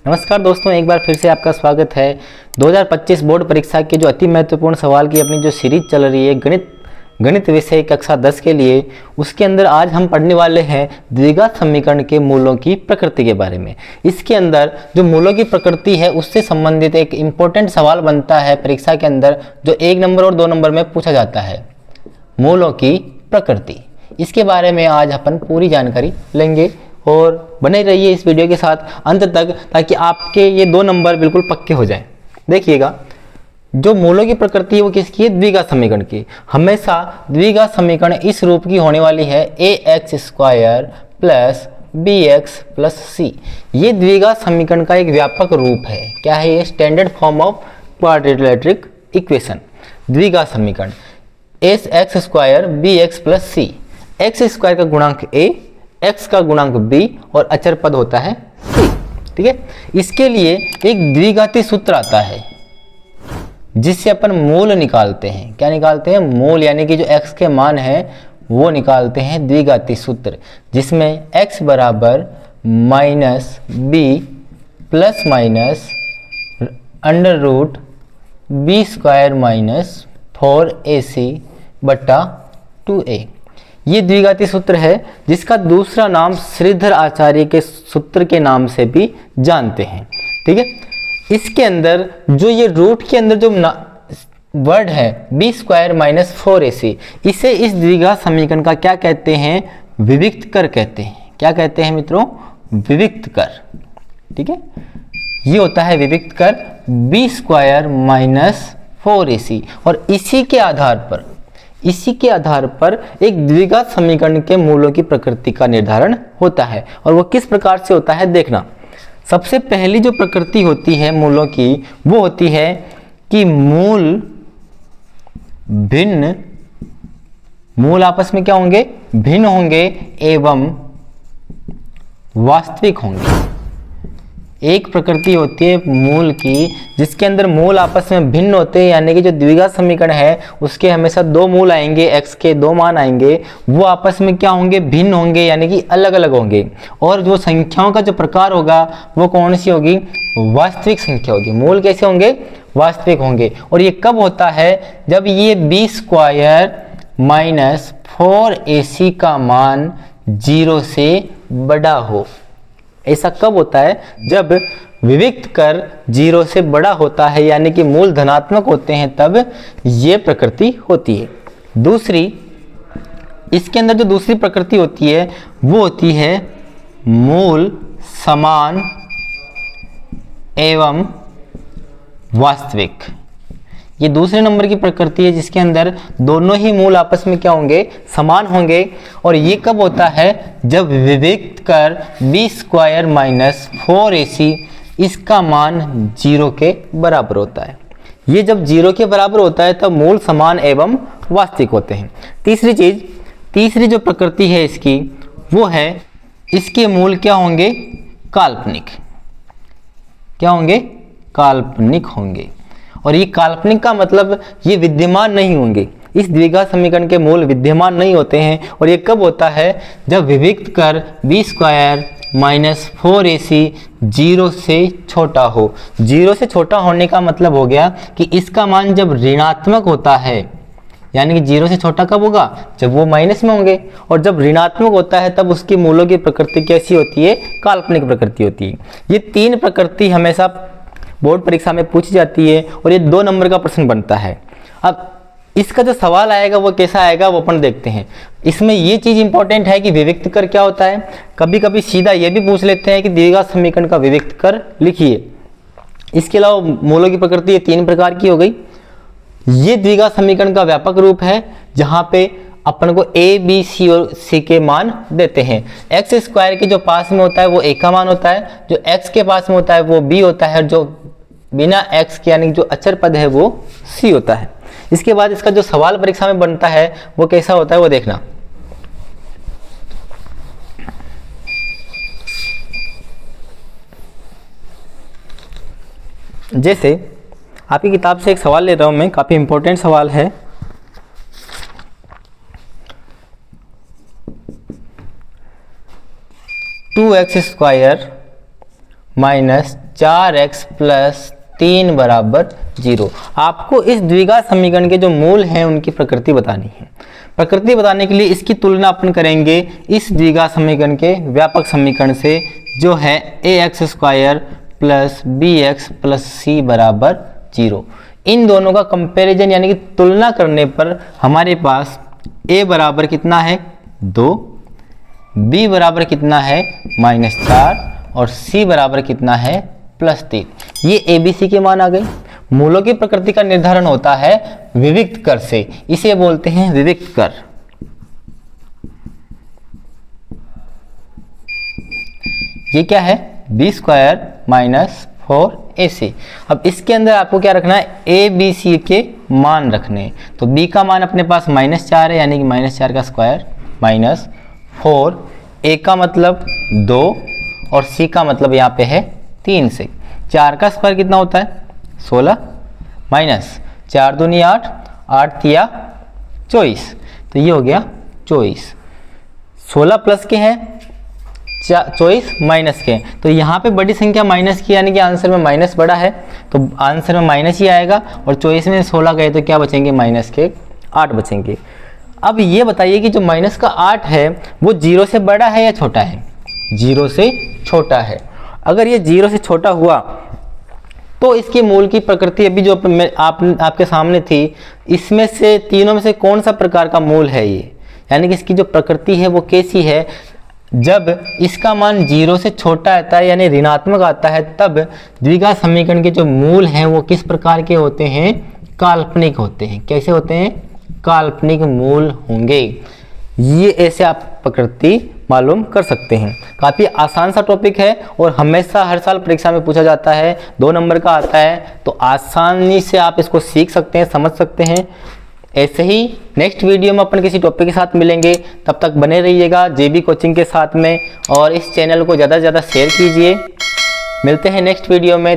नमस्कार दोस्तों, एक बार फिर से आपका स्वागत है। 2025 बोर्ड परीक्षा के जो अति महत्वपूर्ण सवाल की अपनी जो सीरीज चल रही है गणित विषय कक्षा 10 के लिए, उसके अंदर आज हम पढ़ने वाले हैं द्विघात समीकरण के मूलों की प्रकृति के बारे में। इसके अंदर जो मूलों की प्रकृति है उससे संबंधित एक इम्पोर्टेंट सवाल बनता है परीक्षा के अंदर, जो 1 नंबर और 2 नंबर में पूछा जाता है, मूलों की प्रकृति। इसके बारे में आज अपन पूरी जानकारी लेंगे और बने रहिए इस वीडियो के साथ अंत तक, ताकि आपके ये 2 नंबर बिल्कुल पक्के हो जाएं। देखिएगा, जो मूलों की प्रकृति है वो किसकी है? द्विघात समीकरण की। हमेशा द्विघात समीकरण इस रूप की होने वाली है, ax² plus bx plus c। ये द्विघात समीकरण का एक व्यापक रूप है। क्या है ये? Standard form of quadratic equation, द्विघात समीकरण। ax² bx plus c, x² का गुणांक a, x का गुणांक b और अचर पद होता है c। ठीक है, इसके लिए एक द्विघाती सूत्र आता है जिससे अपन मूल निकालते हैं। क्या निकालते हैं? मूल, यानी कि जो x के मान है वो निकालते हैं द्विघाती सूत्र, जिसमें x बराबर minus b plus minus under root b² minus 4ac बटा 2a। ये द्विघाती सूत्र है जिसका दूसरा नाम श्रीधर आचार्य के सूत्र के नाम से भी जानते हैं। ठीक है, इसके अंदर जो ये रूट के अंदर जो वर्ड है b² माइनस 4ac, इसे इस द्विघात समीकरण का क्या कहते हैं? विविक्त कर कहते हैं। क्या कहते हैं मित्रों? विविक्त कर। ठीक है, ये होता है विविक्त कर b² माइनस 4ac। और इसी के आधार पर एक द्विघात समीकरण के मूलों की प्रकृति का निर्धारण होता है। और वो किस प्रकार से होता है देखना। सबसे पहली जो प्रकृति होती है मूलों की, वो होती है कि मूल आपस में क्या होंगे? भिन्न होंगे एवं वास्तविक होंगे। एक प्रकृति होती है मूल की जिसके अंदर मूल आपस में भिन्न होते हैं, यानी कि जो द्विघात समीकरण है उसके हमेशा 2 मूल आएंगे, x के 2 मान आएंगे, वो आपस में क्या होंगे? भिन्न होंगे, यानी कि अलग अलग होंगे। और जो संख्याओं का जो प्रकार होगा वो कौन सी होगी? वास्तविक संख्या होगी। मूल कैसे होंगे? वास्तविक होंगे। और ये कब होता है? जब ये b² माइनस 4ac का मान 0 से बड़ा हो। ऐसा कब होता है? जब विविक्त कर 0 से बड़ा होता है, यानी कि मूल धनात्मक होते हैं, तब ये प्रकृति होती है। दूसरी, इसके अंदर जो दूसरी प्रकृति होती है वो होती है मूल समान एवं वास्तविक। ये दूसरे नंबर की प्रकृति है जिसके अंदर दोनों ही मूल आपस में क्या होंगे? समान होंगे। और ये कब होता है? जब विविक्त कर b² माइनस 4ac इसका मान 0 के बराबर होता है। ये जब 0 के बराबर होता है तब मूल समान एवं वास्तविक होते हैं। तीसरी जो प्रकृति है इसकी, वो है इसके मूल क्या होंगे? काल्पनिक। क्या होंगे? काल्पनिक होंगे। और ये काल्पनिक का मतलब ये विद्यमान नहीं होंगे। इस द्विघात समीकरण के मूल विद्यमान नहीं होते हैं। और ये कब होता है? जब विविक्त कर b² माइनस 4ac 0 से छोटा हो। 0 से छोटा होने का मतलब हो गया कि इसका मान जब ऋणात्मक होता है, यानी कि 0 से छोटा कब होगा? जब वो माइनस में होंगे। और जब ऋणात्मक होता है तब उसकी मूलों की प्रकृति कैसी होती है? काल्पनिक प्रकृति होती है। ये 3 प्रकृति हमेशा बोर्ड परीक्षा में पूछी जाती है और ये 2 नंबर का प्रश्न बनता है। अब इसका जो सवाल आएगा वो कैसा आएगा वो अपन देखते हैं। इसमें ये चीज इंपॉर्टेंट है कि विविक्त कर क्या होता है। कभी कभी सीधा ये भी पूछ लेते हैं कि द्विघात समीकरण का विविक्त कर लिखिए। इसके अलावा मूलों की प्रकृति ये 3 प्रकार की हो गई। ये द्विघात समीकरण का व्यापक रूप है जहाँ पे अपन को a, b, c और c के मान देते हैं। x² के जो पास में होता है वो a का मान होता है, जो x के पास में होता है वो b होता है, और जो बिना x के यानी जो अचर पद है वो c होता है। इसके बाद इसका जो सवाल परीक्षा में बनता है वो कैसा होता है वो देखना। जैसे आपकी किताब से एक सवाल ले रहा हूं मैं, काफी इंपॉर्टेंट सवाल है। 2x² माइनस 4x प्लस 3 बराबर 0। आपको इस द्विघात समीकरण के जो मूल हैं उनकी प्रकृति बतानी है। प्रकृति बताने के लिए इसकी तुलना अपन करेंगे इस द्विघात समीकरण के व्यापक समीकरण से, जो है ax² plus bx plus c बराबर 0। इन दोनों का कंपैरिजन यानी कि तुलना करने पर हमारे पास a बराबर कितना है 2, b बराबर कितना है -4 और c बराबर कितना है +3। ये ABC के मान आ गए। मूलों की प्रकृति का निर्धारण होता है विविक्त कर से, इसे बोलते हैं विविक्त कर। ये क्या है b² - 4ac। अब इसके अंदर आपको क्या रखना है, ABC के मान रखने हैं। तो b का मान अपने पास -4 है, यानी कि -4 का स्क्वायर -4, a का मतलब 2 और c का मतलब यहाँ पे है 3 से। 4 का स्क्वायर कितना होता है 16 माइनस 4 दूनी 8, 8 तिया 24, तो ये हो गया 24। 16 प्लस के हैं, 24 माइनस के हैं, तो यहाँ पे बड़ी संख्या माइनस की, यानी कि आंसर में माइनस बड़ा है तो आंसर में माइनस ही आएगा। और 24 में 16 गए तो क्या बचेंगे, माइनस के 8 बचेंगे। अब ये बताइए कि जो माइनस का 8 है वो 0 से बड़ा है या छोटा है, 0 से छोटा है। अगर ये 0 से छोटा हुआ तो इसके मूल की प्रकृति अभी जो आपके सामने थी, इसमें से तीनों में से कौन सा प्रकार का मूल है ये, यानी कि इसकी जो प्रकृति है वो कैसी है। जब इसका मान 0 से छोटा आता है यानी ऋणात्मक आता है, तब द्विघात समीकरण के जो मूल हैं वो किस प्रकार के होते हैं, काल्पनिक होते हैं। कैसे होते हैं, काल्पनिक मूल होंगे। ये ऐसे आप प्रकृति मालूम कर सकते हैं। काफ़ी आसान सा टॉपिक है और हमेशा हर साल परीक्षा में पूछा जाता है, 2 नंबर का आता है, तो आसानी से आप इसको सीख सकते हैं, समझ सकते हैं। ऐसे ही नेक्स्ट वीडियो में अपन किसी टॉपिक के साथ मिलेंगे, तब तक बने रहिएगा JB कोचिंग के साथ में और इस चैनल को ज़्यादा से ज़्यादा शेयर कीजिए। मिलते हैं नेक्स्ट वीडियो में।